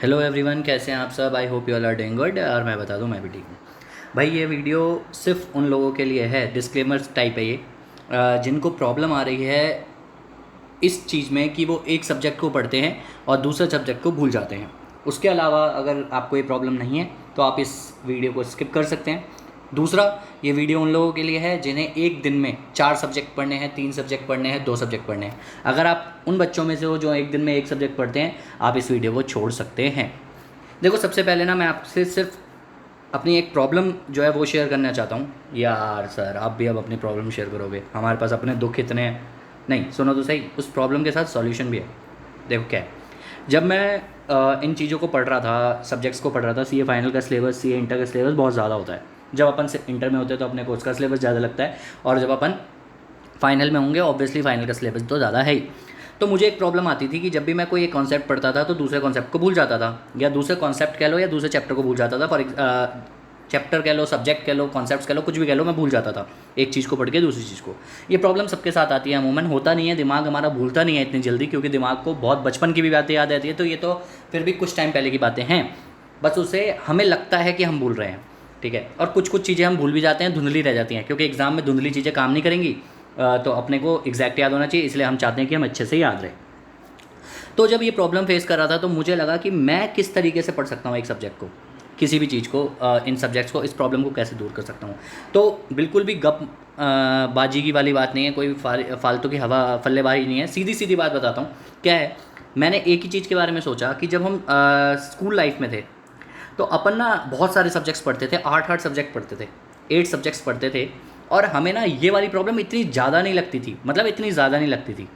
Hello everyone, कैसे हैं आप सब। I hope you all are doing good. और मैं बता दूं, मैं भी ठीक हूँ। भाई ये वीडियो सिर्फ उन लोगों के लिए है, डिस्क्लेमर टाइप है ये, जिनको प्रॉब्लम आ रही है इस चीज़ में कि वो एक सब्जेक्ट को पढ़ते हैं और दूसरे सब्जेक्ट को भूल जाते हैं। उसके अलावा अगर आपको ये प्रॉब्लम नहीं है तो आप इस वीडियो को स्किप कर सकते हैं। दूसरा, ये वीडियो उन लोगों के लिए है जिन्हें एक दिन में 4 सब्जेक्ट पढ़ने हैं, 3 सब्जेक्ट पढ़ने हैं, 2 सब्जेक्ट पढ़ने हैं। अगर आप उन बच्चों में से हो जो एक दिन में एक सब्जेक्ट पढ़ते हैं, आप इस वीडियो को छोड़ सकते हैं। देखो, सबसे पहले ना मैं आपसे सिर्फ अपनी एक प्रॉब्लम जो है वो शेयर करना चाहता हूँ। यार सर, आप भी अब अपनी प्रॉब्लम शेयर करोगे? हमारे पास अपने दुख इतने हैं। नहीं, सुनो तो सही, उस प्रॉब्लम के साथ सॉल्यूशन भी है। देखो क्या है, जब मैं इन चीज़ों को पढ़ रहा था, सब्जेक्ट्स को पढ़ रहा था, सीए फाइनल का सिलेबस, सीए इंटर का सिलेबस बहुत ज़्यादा होता है। जब अपन से इंटर में होते हैं तो अपने कोर्स का सिलेबस ज़्यादा लगता है, और जब अपन फाइनल में होंगे ऑब्वियसली फाइनल का सिलेबस तो ज़्यादा है ही। तो मुझे एक प्रॉब्लम आती थी कि जब भी मैं कोई एक कॉन्सेप्ट पढ़ता था तो दूसरे कॉन्सेप्ट को भूल जाता था, या दूसरे कॉन्सेप्ट कह लो या दूसरे चैप्टर को भूल जाता था। फॉर चैप्टर कह लो, सब्जेक्ट कह लो, कॉन्सेप्ट्स कह लो, कुछ भी कह लो, मैं भूल जाता था एक चीज़ को पढ़ के दूसरी चीज़ को। ये प्रॉब्लम सबके साथ आती है अमूमन। होता नहीं है, दिमाग हमारा भूलता नहीं है इतनी जल्दी, क्योंकि दिमाग को बहुत बचपन की भी बातें याद रहती है। तो ये तो फिर भी कुछ टाइम पहले की बातें हैं, बस उसे हमें लगता है कि हम भूल रहे हैं, ठीक है। और कुछ कुछ चीज़ें हम भूल भी जाते हैं, धुंधली रह जाती हैं, क्योंकि एग्जाम में धुंधली चीज़ें काम नहीं करेंगी। तो अपने को एग्जैक्ट याद होना चाहिए, इसलिए हम चाहते हैं कि हम अच्छे से याद रहे। तो जब ये प्रॉब्लम फेस कर रहा था तो मुझे लगा कि मैं किस तरीके से पढ़ सकता हूँ एक सब्जेक्ट को, किसी भी चीज़ को, इन सब्जेक्ट्स को, इस प्रॉब्लम को कैसे दूर कर सकता हूँ। तो बिल्कुल भी गप बाजी की वाली बात नहीं है, कोई भी फालतू की हवा फल्लेबाजी नहीं है, सीधी सीधी बात बताता हूँ क्या है। मैंने एक ही चीज़ के बारे में सोचा कि जब हम स्कूल लाइफ में थे तो अपन ना बहुत सारे सब्जेक्ट्स पढ़ते थे, 8 सब्जेक्ट पढ़ते थे, 8 सब्जेक्ट्स पढ़ते थे। और हमें ना ये वाली प्रॉब्लम इतनी ज़्यादा नहीं लगती थी, मतलब इतनी ज़्यादा नहीं लगती थी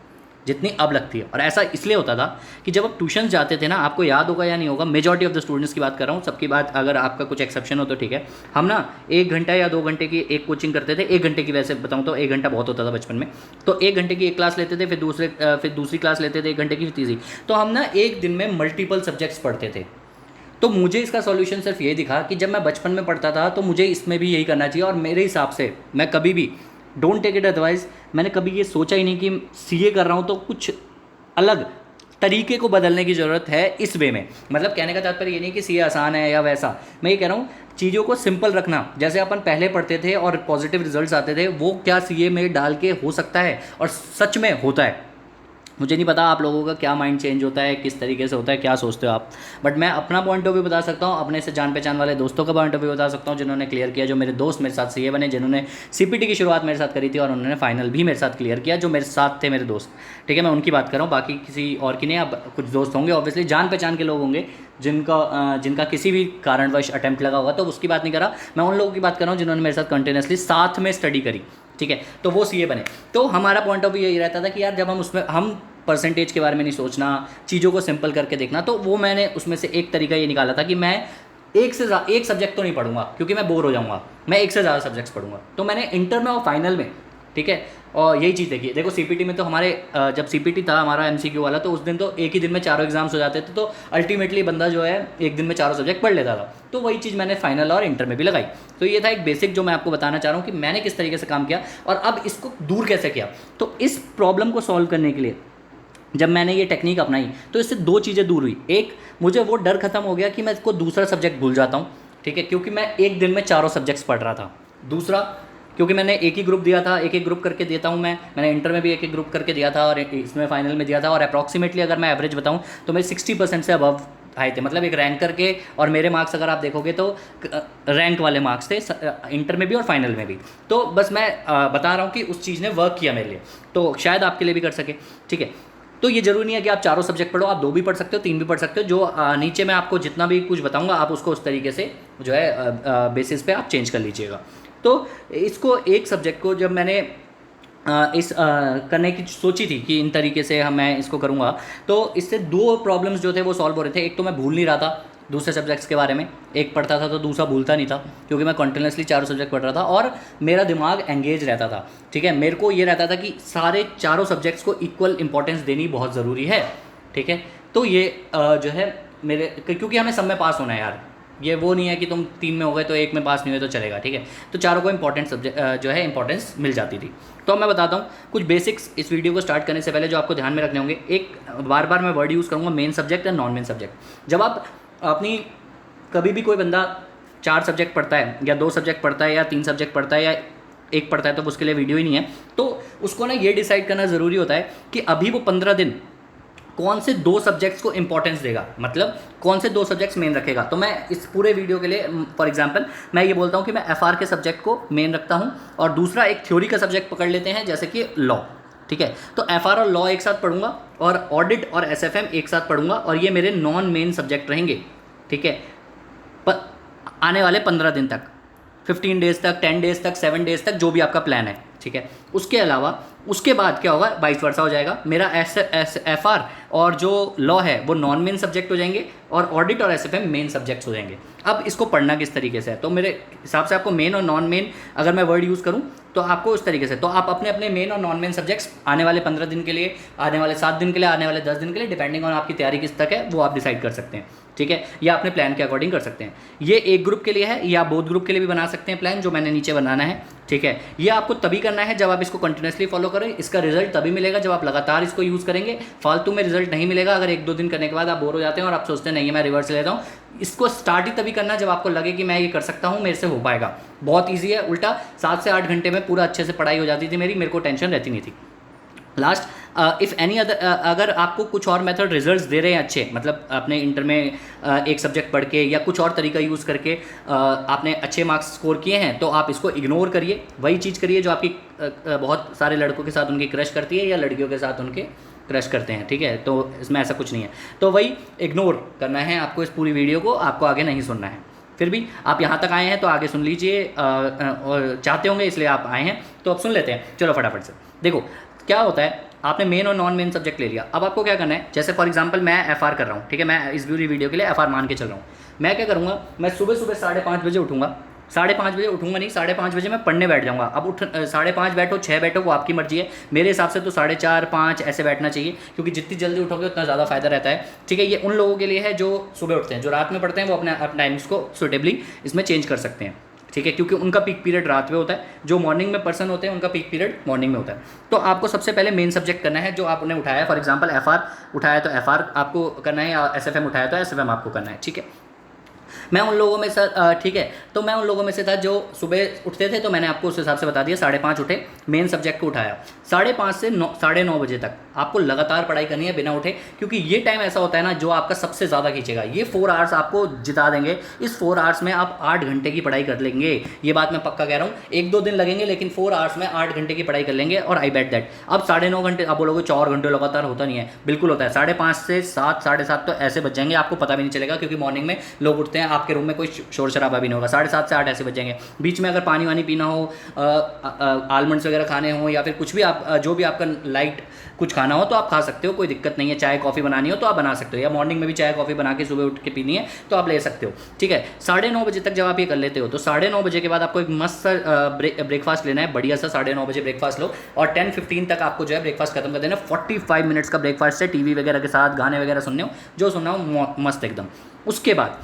जितनी अब लगती है। और ऐसा इसलिए होता था कि जब आप ट्यूशन जाते थे ना, आपको याद होगा या नहीं होगा, मेजॉरिटी ऑफ द स्टूडेंट्स की बात कर रहा हूँ, सबकी बात, अगर आपका कुछ एक्सेप्शन हो तो ठीक है। हम ना 1 घंटा या 2 घंटे की एक कोचिंग करते थे। 1 घंटे की, वैसे बताऊँ तो 1 घंटा बहुत होता था बचपन में। तो 1 घंटे की एक क्लास लेते थे, फिर दूसरी क्लास लेते थे 1 घंटे की, फिर तीसरी। तो हम ना एक दिन में मल्टीपल सब्जेक्ट्स पढ़ते थे। तो मुझे इसका सॉल्यूशन सिर्फ ये दिखा कि जब मैं बचपन में पढ़ता था तो मुझे इसमें भी यही करना चाहिए। और मेरे हिसाब से मैं कभी भी, डोंट टेक इट एडवाइस, मैंने कभी ये सोचा ही नहीं कि सीए कर रहा हूँ तो कुछ अलग तरीके को बदलने की ज़रूरत है इस वे में। मतलब कहने का तात्पर्य ये नहीं कि सीए आसान है या वैसा, मैं ये कह रहा हूँ चीज़ों को सिंपल रखना। जैसे अपन पहले पढ़ते थे और पॉजिटिव रिजल्ट्स आते थे, वो क्या सीए में डाल के हो सकता है, और सच में होता है। मुझे नहीं पता आप लोगों का क्या माइंड चेंज होता है, किस तरीके से होता है, क्या सोचते हो आप, बट मैं अपना पॉइंट ऑफ व्यू बता सकता हूँ, अपने से जान पहचान वाले दोस्तों का पॉइंट ऑफ व्यू बता सकता हूँ जिन्होंने क्लियर किया, जो मेरे दोस्त मेरे साथ सीए बने, जिन्होंने सीपीटी की शुरुआत मेरे साथ करी थी और उन्होंने फाइनल भी मेरे साथ क्लियर किया, जो मेरे साथ थे मेरे दोस्त, ठीक है। मैं उनकी बात कर रहा हूँ, बाकी किसी और की नहीं। अब कुछ दोस्त होंगे ऑब्वियसली, जान पहचान के लोग होंगे जिनका किसी भी कारणवश अटैम्प्ट लगा हुआ, तो उसकी बात नहीं कर रहा मैं। उन लोगों की बात कर रहा हूँ जिन्होंने मेरे साथ कंटिन्यूसली साथ में स्टडी करी, ठीक है। तो वो सीए बने। तो हमारा पॉइंट ऑफ व्यू यही रहता था कि यार जब हम उसमें, हम परसेंटेज के बारे में नहीं सोचना, चीज़ों को सिंपल करके देखना। तो वो मैंने उसमें से एक तरीका ये निकाला था कि मैं एक सब्जेक्ट तो नहीं पढ़ूंगा क्योंकि मैं बोर हो जाऊंगा, मैं एक से ज़्यादा सब्जेक्ट्स पढ़ूंगा। तो मैंने इंटर में और फाइनल में, ठीक है, और यही चीज़ देखी। देखो सीपीटी में तो हमारे जब सीपीटी था हमारा एमसीक्यू वाला, तो उस दिन तो एक ही दिन में चारों एग्जाम्स हो जाते थे। तो अल्टीमेटली बंदा जो है एक दिन में चारों सब्जेक्ट पढ़ लेता था। तो वही चीज़ मैंने फाइनल और इंटर में भी लगाई। तो ये था एक बेसिक जो मैं आपको बताना चाह रहा हूँ कि मैंने किस तरीके से काम किया और अब इसको दूर कैसे किया। तो इस प्रॉब्लम को सॉल्व करने के लिए जब मैंने ये टेक्निक अपनाई तो इससे 2 चीज़ें दूर हुई। एक, मुझे वो डर खत्म हो गया कि मैं इसको दूसरा सब्जेक्ट भूल जाता हूँ, ठीक है, क्योंकि मैं एक दिन में चारों सब्जेक्ट्स पढ़ रहा था। दूसरा, क्योंकि मैंने एक ही ग्रुप दिया था, एक एक ग्रुप करके देता हूँ मैंने इंटर में भी एक एक ग्रुप करके दिया था और इसमें फाइनल में दिया था। और अप्रॉक्सीमेटली अगर मैं एवरेज बताऊँ तो मेरे 60% से अबव आए थे। मतलब एक रैंकर के, और मेरे मार्क्स अगर आप देखोगे तो रैंक वाले मार्क्स थे इंटर में भी और फाइनल में भी। तो बस मैं बता रहा हूँ कि उस चीज़ ने वर्क किया मेरे लिए, तो शायद आपके लिए भी कर सके, ठीक है। तो ये जरूरी नहीं है कि आप चारों सब्जेक्ट पढ़ो, आप 2 भी पढ़ सकते हो, 3 भी पढ़ सकते हो। जो नीचे मैं आपको जितना भी कुछ बताऊंगा आप उसको उस तरीके से जो है बेसिस पे आप चेंज कर लीजिएगा। तो इसको, एक सब्जेक्ट को जब मैंने करने की सोची थी कि इन तरीके से मैं इसको करूँगा, तो इससे 2 प्रॉब्लम्स जो थे वो सॉल्व हो रहे थे। एक तो मैं भूल नहीं रहा था दूसरे सब्जेक्ट्स के बारे में, एक पढ़ता था तो दूसरा भूलता नहीं था, क्योंकि मैं कंटिन्यूसली चारों सब्जेक्ट पढ़ रहा था और मेरा दिमाग एंगेज रहता था, ठीक है। मेरे को ये रहता था कि सारे चारों सब्जेक्ट्स को इक्वल इंपॉर्टेंस देनी बहुत ज़रूरी है, ठीक है। तो ये जो है मेरे, क्योंकि हमें सब में पास होना है यार, ये वो नहीं है कि तुम 3 में हो गए तो 1 में पास नहीं हुए तो चलेगा, ठीक है। तो चारों को इंपॉर्टेंट सब्जेक्ट जो है इंपॉर्टेंस मिल जाती थी। तो अब मैं बताता हूँ कुछ बेसिक्स इस वीडियो को स्टार्ट करने से पहले जो आपको ध्यान में रखने होंगे। एक बार बार मैं वर्ड यूज़ करूँगा, मेन सब्जेक्ट या नॉन मेन सब्जेक्ट। जब आप अपनी कभी भी कोई बंदा 4 सब्जेक्ट पढ़ता है या 2 सब्जेक्ट पढ़ता है या 3 सब्जेक्ट पढ़ता है या 1 पढ़ता है तो उसके लिए वीडियो ही नहीं है। तो उसको ना ये डिसाइड करना ज़रूरी होता है कि अभी वो 15 दिन कौन से 2 सब्जेक्ट्स को इंपॉर्टेंस देगा, मतलब कौन से 2 सब्जेक्ट्स मेन रखेगा। तो मैं इस पूरे वीडियो के लिए फॉर एग्जांपल मैं ये बोलता हूँ कि मैं एफआर के सब्जेक्ट को मेन रखता हूँ और दूसरा एक थ्योरी का सब्जेक्ट पकड़ लेते हैं जैसे कि लॉ, ठीक है। तो एफआर और लॉ एक साथ पढ़ूंगा और ऑडिट और एसएफएम एक साथ पढ़ूंगा और ये मेरे नॉन मेन सब्जेक्ट रहेंगे, ठीक है। पर आने वाले 15 दिन तक, 15 डेज तक, 10 डेज तक, 7 डेज तक, जो भी आपका प्लान है, ठीक है। उसके अलावा उसके बाद क्या होगा, वाइस वर्सा हो जाएगा। मेरा एफआर और जो लॉ है वो नॉन मेन सब्जेक्ट हो जाएंगे और ऑडिट और एसएफएम मेन सब्जेक्ट्स हो जाएंगे। अब इसको पढ़ना किस तरीके से है, तो मेरे हिसाब से आपको मेन और नॉन मेन अगर मैं वर्ड यूज़ करूँ तो आपको उस तरीके से, तो आप अपने अपने मेन और नॉन मेन सब्जेक्ट्स आने वाले 15 दिन के लिए, आने वाले 7 दिन के लिए, आने वाले 10 दिन के लिए, डिपेंडिंग ऑन आपकी तैयारी किस तक है वो आप डिसाइड कर सकते हैं, ठीक है। या अपने प्लान के अकॉर्डिंग कर सकते हैं। ये एक ग्रुप के लिए है या बोथ ग्रुप के लिए भी बना सकते हैं प्लान, जो मैंने नीचे बनाना है, ठीक है। ये आपको तभी करना है जब आप इसको कंटिन्यूसली फॉलो करें। इसका रिजल्ट तभी मिलेगा जब आप लगातार इसको यूज़ करेंगे। फालतू में रिजल्ट नहीं मिलेगा अगर 1-2 दिन करने के बाद आप बोर हो जाते हैं और आप सोचते हैं नहीं है मैं रिवर्स लेता हूँ। इसको स्टार्ट ही तभी करना जब आपको लगे कि मैं ये कर सकता हूँ, मेरे से हो पाएगा। बहुत ईजी है, उल्टा 7 से 8 घंटे में पूरा अच्छे से पढ़ाई हो जाती थी मेरे को टेंशन रहती नहीं थी। लास्ट इफ़ एनी अदर, अगर आपको कुछ और मेथड रिजल्ट्स दे रहे हैं अच्छे, मतलब आपने इंटर में एक सब्जेक्ट पढ़ के या कुछ और तरीका यूज़ करके आपने अच्छे मार्क्स स्कोर किए हैं, तो आप इसको इग्नोर करिए। वही चीज़ करिए जो आपकी बहुत सारे लड़कों के साथ उनकी क्रश करती है या लड़कियों के साथ उनके क्रश करते हैं, ठीक है। तो इसमें ऐसा कुछ नहीं है, तो वही इग्नोर करना है आपको। इस पूरी वीडियो को आपको आगे नहीं सुनना है। फिर भी आप यहाँ तक आए हैं तो आगे सुन लीजिए, और चाहते होंगे इसलिए आप आए हैं, तो अब सुन लेते हैं। चलो फटाफट से देखो क्या होता है। आपने मेन और नॉन मेन सब्जेक्ट ले लिया, अब आपको क्या करना है। जैसे फॉर एग्जांपल मैं एफआर कर रहा हूँ, ठीक है, मैं इस पूरी वीडियो के लिए एफआर मान के चल रहा हूँ। मैं क्या करूँगा, मैं सुबह 5:30 बजे उठूँगा। 5:30 बजे उठूँगा नहीं, 5:30 बजे मैं पढ़ने बैठ जाऊँगा। अब 5:30 बैठो 6 बैठो वो आपकी मर्जी है। मेरे हिसाब से तो 4:30 5 ऐसे बैठना चाहिए, क्योंकि जितनी जल्दी उठोगे उतना ज़्यादा फायदा रहता है, ठीक है। ये उन लोगों के लिए है जो सुबह उठते हैं। जो रात में पढ़ते हैं वो अपने टाइम्स को सुटेबली इसमें चेंज कर सकते हैं, ठीक है, क्योंकि उनका पीक पीरियड रात में होता है। जो मॉर्निंग में पर्सन होते हैं उनका पीक पीरियड मॉर्निंग में होता है। तो आपको सबसे पहले मेन सब्जेक्ट करना है जो आपने उठाया है। फॉर एग्जांपल एफआर उठाया तो एफआर आपको करना है, या एसएफएम उठाया तो एसएफएम आपको करना है, ठीक है। मैं उन लोगों में से ठीक है, तो मैं उन लोगों में से था जो सुबह उठते थे, तो मैंने आपको उस हिसाब से बता दिया। 5:30 उठे, मेन सब्जेक्ट को उठाया। 5:30 से 9:30 बजे तक आपको लगातार पढ़ाई करनी है बिना उठे, क्योंकि ये टाइम ऐसा होता है ना जो आपका सबसे ज़्यादा खींचेगा। ये 4 आवर्स आपको जिता देंगे। इस 4 आवर्स में आप 8 घंटे की पढ़ाई कर लेंगे, ये बात मैं पक्का कह रहा हूँ। 1-2 दिन लगेंगे लेकिन 4 आवर्स में 8 घंटे की पढ़ाई कर लेंगे। और आई बेट दैट अब 9.5 घंटे, आप बोलोगे 4 घंटे लगातार होता नहीं है, बिल्कुल होता है। 5:30 से 7 7:30 तो ऐसे बच जाएंगे, आपको पता भी नहीं चलेगा, क्योंकि मॉर्निंग में लोग उठते हैं, आपके रूम में कोई शोर शराबा भी नहीं होगा। 7:30 से 8 ऐसे बच जाएंगे। बीच में अगर पानी वानी पीना हो, आलमंड्स वगैरह खाने हो, या फिर कुछ भी आप जो भी आपका लाइट कुछ खाना हो तो आप खा सकते हो, कोई दिक्कत नहीं है। चाय कॉफ़ी बनानी हो तो आप बना सकते हो, या मॉर्निंग में भी चाय कॉफ़ी बना के सुबह उठ के पीनी है तो आप ले सकते हो, ठीक है। 9:30 बजे तक जब आप ये कर लेते हो तो 9:30 बजे के बाद आपको एक मस्त सा ब्रेकफास्ट लेना है, बढ़िया सा। 9:30 बजे ब्रेकफास्ट लो और 10:15 तक आपको जो है ब्रेकफास्ट खत्म कर देना। 45 मिनट्स का ब्रेकफास्ट है, टीवी वगैरह के साथ गाने वगैरह सुनने हो, जो सुनना हो मस्त एकदम। उसके बाद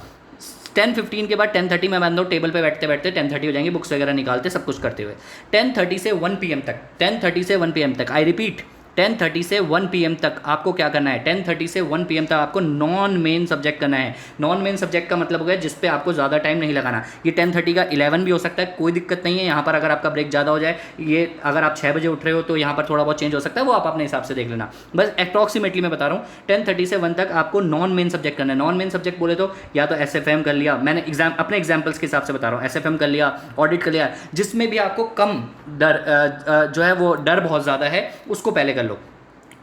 10:15 के बाद 10:30 में बंद हो, टेबल पे बैठते बैठते 10:30 हो जाएंगे, बुक्स वगैरह निकालते सब कुछ करते हुए। 10:30 से 1 PM तक, 10:30 से 1 PM तक, आई रिपीट 10:30 से 1 PM तक आपको क्या करना है। 10:30 से 1 PM तक आपको नॉन मेन सब्जेक्ट करना है। नॉन मेन सब्जेक्ट का मतलब हो गया जिस पे आपको ज़्यादा टाइम नहीं लगाना। ये 10:30 का 11 भी हो सकता है, कोई दिक्कत नहीं है। यहाँ पर अगर आपका ब्रेक ज़्यादा हो जाए, ये अगर आप 6 बजे उठ रहे हो तो यहाँ पर थोड़ा बहुत चेंज हो सकता है, वो आप अपने हिसाब से देख लेना। बस अप्रॉक्सीमेटली मैं बता रहा हूँ 10:30 से 1 तक आपको नॉन मेन सब्जेक्ट करना है। नॉन मेन सब्जेक्ट बोले तो या तो एसएफएम कर लिया, मैंने अपने एग्जाम्पल्स के हिसाब से बता रहा हूँ, एसएफएम कर लिया, ऑडिट कर लिया, जिसमें भी आपको कम डर जो है वो डर बहुत ज़्यादा है उसको पहले कर लो,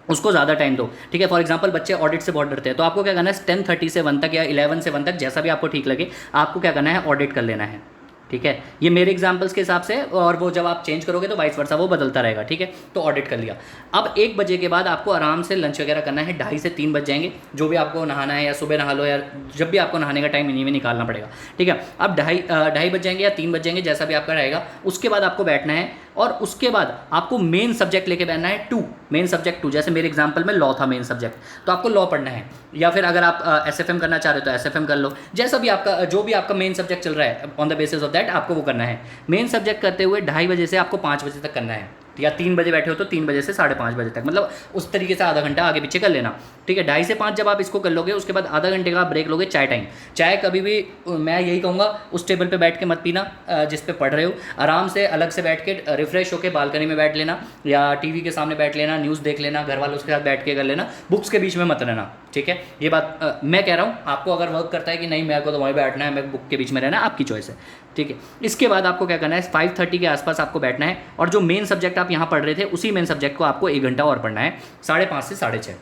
उसको ज़्यादा टाइम दो, ठीक है। फॉर एग्जांपल बच्चे ऑडिट से बहुत डरते हैं, तो आपको क्या करना है 10:30 से 1 तक या 11 से 1 तक, जैसा भी आपको ठीक लगे, आपको क्या करना है ऑडिट कर लेना है, ठीक है। ये मेरे एग्जांपल्स के हिसाब से, और वो जब आप चेंज करोगे तो वाइस वर्सा वो बदलता रहेगा, ठीक है। तो ऑडिट कर लिया। अब 1 बजे के बाद आपको आराम से लंच वगैरह करना है। 2:30 से 3 बज जाएंगे, जो भी आपको नहाना है, या सुबह नहा लो, या जब भी आपको नहाने का टाइम इन्हीं में निकालना पड़ेगा, ठीक है। अब 2:30 बज जाएंगे या 3 बज जाएंगे, जैसा भी आपका रहेगा। उसके बाद आपको बैठना है और उसके बाद आपको मेन सब्जेक्ट लेके बैठना है 2, मेन सब्जेक्ट 2। जैसे मेरे एग्जांपल में लॉ था मेन सब्जेक्ट, तो आपको लॉ पढ़ना है, या फिर अगर आप एसएफएम करना चाह रहे हो तो एसएफएम कर लो, जैसा भी आपका जो भी आपका मेन सब्जेक्ट चल रहा है, on the basis of that आपको वो करना है। मेन सब्जेक्ट करते हुए 2:30 बजे से आपको 5 बजे तक करना है, या 3 बजे बैठे हो तो 3 बजे से 5:30 बजे तक, मतलब उस तरीके से आधा घंटा आगे पीछे कर लेना, ठीक है। 2:30 से 5 जब आप इसको कर लोगे, उसके बाद आधा घंटे का ब्रेक लोगे चाय टाइम। चाय कभी भी मैं यही कहूँगा उस टेबल पे बैठ के मत पीना जिस पे पढ़ रहे हो, आराम से अलग से बैठ के रिफ्रेश होकर बालकनी में बैठ लेना, या टीवी के सामने बैठ लेना, न्यूज़ देख लेना, घर वालों के साथ बैठ के कर लेना, बुक्स के बीच में मत रहना, ठीक है। ये बात मैं कह रहा हूँ, आपको अगर वर्क करता है कि नहीं मेरे को तो वहीं बैठना है, मैं बुक के बीच में रहना है, आपकी चॉइस है, ठीक है। इसके बाद आपको क्या करना है, 5:30 के आसपास आपको बैठना है, और जो मेन सब्जेक्ट आप यहाँ पढ़ रहे थे उसी मेन सब्जेक्ट को आपको 1 घंटा और पढ़ना है, 5:30 से 6:30,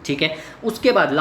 ठीक है। उसके बाद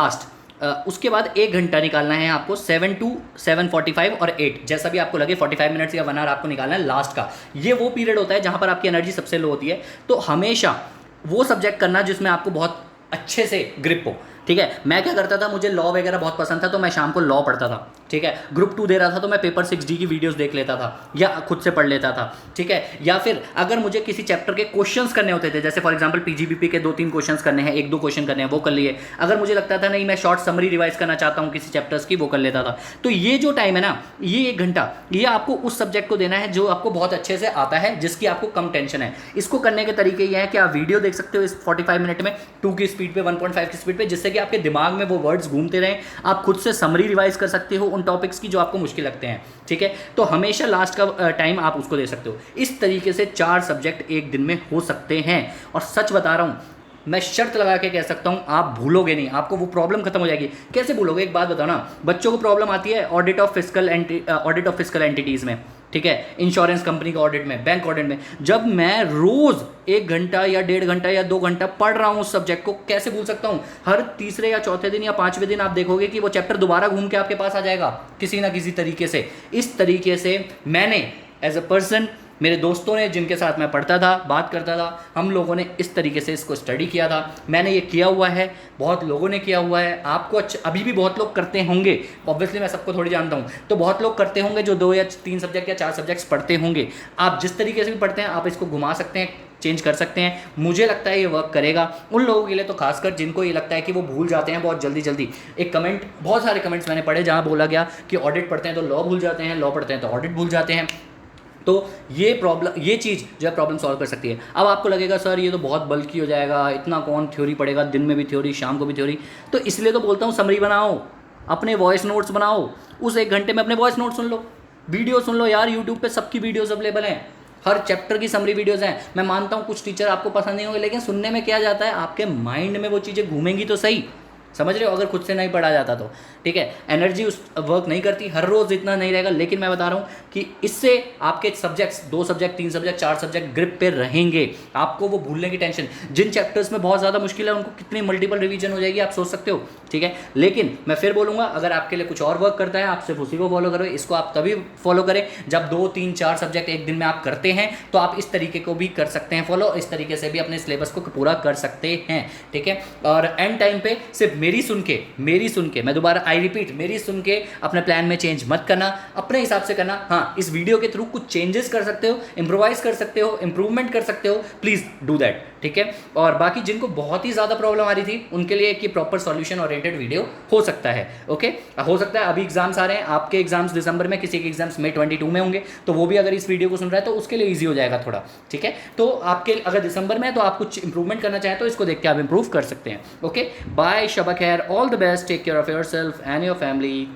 उसके बाद 1 घंटा निकालना है आपको 7 to 7:45 और 8, जैसा भी आपको लगे, 45 मिनट्स या 1 आवर आपको निकालना है लास्ट का। ये वो पीरियड होता है जहाँ पर आपकी एनर्जी सबसे लो होती है, तो हमेशा वो सब्जेक्ट करना जिसमें आपको बहुत अच्छे से ग्रिप हो, ठीक है। मैं क्या करता था, मुझे लॉ वगैरह बहुत पसंद था, तो मैं शाम को लॉ पढ़ता था, ठीक है। ग्रुप 2 दे रहा था तो मैं पेपर 6D की वीडियोस देख लेता था या खुद से पढ़ लेता था, ठीक है। या फिर अगर मुझे किसी चैप्टर के क्वेश्चंस करने होते थे, जैसे फॉर एग्जांपल पीजीबीपी के 2-3 क्वेश्चंस करने हैं, 1-2 क्वेश्चन करने हैं, वो कर लिए। अगर मुझे लगता था नहीं मैं शॉर्ट समरी रिवाइज करना चाहता हूँ किसी चैप्टर्स की, वो कर लेता था। तो ये जो टाइम है ना, ये 1 घंटा, ये आपको उस सब्जेक्ट को देना है जो आपको बहुत अच्छे से आता है, जिसकी आपको कम टेंशन है। इसको करने के तरीके ये हैं कि आप वीडियो देख सकते हो इस 45 मिनट में 2 की स्पीड पे, 1.5 की स्पीड पे, जिससे कि आपके दिमाग में वो वर्ड्स घूमते रहें। आप खुद से समरी रिवाइज कर सकते हो उन टॉपिक्स की जो आपको मुश्किल लगते हैं, ठीक है। तो हमेशा लास्ट का टाइम आप उसको दे सकते हो। इस तरीके से 4 सब्जेक्ट एक दिन में हो सकते हैं, और सच बता रहा हूँ, मैं शर्त लगा के कह सकता हूँ आप भूलोगे नहीं, आपको वो प्रॉब्लम खत्म हो जाएगी। कैसे भूलोगे, एक बात बताओ ना, बच्चों को प्रॉब्लम आती है ऑडिट ऑफ फिस्कल एंटिटीज़ में, ठीक है, इंश्योरेंस कंपनी का ऑडिट में, बैंक ऑडिट में। जब मैं रोज 1 घंटा या 1.5 घंटा या 2 घंटा पढ़ रहा हूँ उस सब्जेक्ट को, कैसे भूल सकता हूँ। हर तीसरे या चौथे दिन या 5वें दिन आप देखोगे कि वो चैप्टर दोबारा घूम के आपके पास आ जाएगा किसी ना किसी तरीके से। इस तरीके से मैंने एज अ पर्सन, मेरे दोस्तों ने जिनके साथ मैं पढ़ता था, बात करता था, हम लोगों ने इस तरीके से इसको स्टडी किया था। मैंने ये किया हुआ है, बहुत लोगों ने किया हुआ है, आपको अभी भी बहुत लोग करते होंगे, ऑब्वियसली मैं सबको थोड़ी जानता हूँ, तो बहुत लोग करते होंगे जो 2 या 3 सब्जेक्ट या 4 सब्जेक्ट्स पढ़ते होंगे। आप जिस तरीके से भी पढ़ते हैं आप इसको घुमा सकते हैं, चेंज कर सकते हैं। मुझे लगता है ये वर्क करेगा उन लोगों के लिए, तो खासकर जिनको ये लगता है कि वो भूल जाते हैं बहुत जल्दी। एक कमेंट, बहुत सारे कमेंट्स मैंने पढ़े जहाँ बोला गया कि ऑडिट पढ़ते हैं तो लॉ भूल जाते हैं, लॉ पढ़ते हैं तो ऑडिट भूल जाते हैं। तो ये चीज़ जो है प्रॉब्लम सॉल्व कर सकती है। अब आपको लगेगा सर ये तो बहुत बल्कि हो जाएगा, इतना कौन थ्योरी पढ़ेगा, दिन में भी थ्योरी शाम को भी थ्योरी। तो इसलिए तो बोलता हूँ समरी बनाओ, अपने वॉइस नोट्स बनाओ, उस 1 घंटे में अपने वॉइस नोट सुन लो, वीडियो सुन लो यार, यूट्यूब पे सबकी वीडियोस अवेलेबल हैं, हर चैप्टर की समरी वीडियोस हैं। मैं मानता हूँ कुछ टीचर आपको पसंद नहीं होंगे, लेकिन सुनने में क्या जाता है, आपके माइंड में वो चीज़ें घूमेंगी तो सही, समझ रहे हो, अगर खुद से नहीं पढ़ा जाता तो, ठीक है। एनर्जी उस वर्क नहीं करती, हर रोज़ इतना नहीं रहेगा, लेकिन मैं बता रहा हूँ कि इससे आपके subjects 2 subject 3 subject 4 subject grip पे रहेंगे। आपको वो भूलने की टेंशन, जिन चैप्टर्स में बहुत ज़्यादा मुश्किल है उनको कितनी मल्टीपल रिवीजन हो जाएगी आप सोच सकते हो, ठीक है। लेकिन मैं फिर बोलूँगा, अगर आपके लिए कुछ और वर्क करता है आप सिर्फ उसी को फॉलो करो। इसको आप तभी फॉलो करें जब 2 3 4 सब्जेक्ट एक दिन में आप करते हैं, तो आप इस तरीके को भी कर सकते हैं फॉलो, इस तरीके से भी अपने सिलेबस को पूरा कर सकते हैं, ठीक है। और एंड टाइम पे सिर्फ मेरी सुन के मैं दोबारा आई रिपीट, मेरी सुन के अपने प्लान में चेंज मत करना, अपने हिसाब से करना। हाँ, इस वीडियो के थ्रू कुछ चेंजेस कर सकते हो, इम्प्रोवाइज कर सकते हो, इंप्रूवमेंट कर सकते हो, प्लीज़ डू दैट, ठीक है। और बाकी जिनको बहुत ही ज़्यादा प्रॉब्लम आ रही थी उनके लिए एक प्रॉपर सॉल्यूशन ओरिएंटेड वीडियो हो सकता है, ओके। हो सकता है अभी एग्जाम्स आ रहे हैं, आपके एग्जाम्स दिसंबर में, किसी के एग्जाम्स मई 22 में होंगे, तो वो भी अगर इस वीडियो को सुन रहा है तो उसके लिए ईजी हो जाएगा थोड़ा, ठीक है। तो आपके अगर दिसंबर में है तो आप कुछ इंप्रूवमेंट करना चाहें तो इसको देख के आप इंप्रूव कर सकते हैं, ओके। बाय, शबा खैर, all the best, take care of yourself and your family.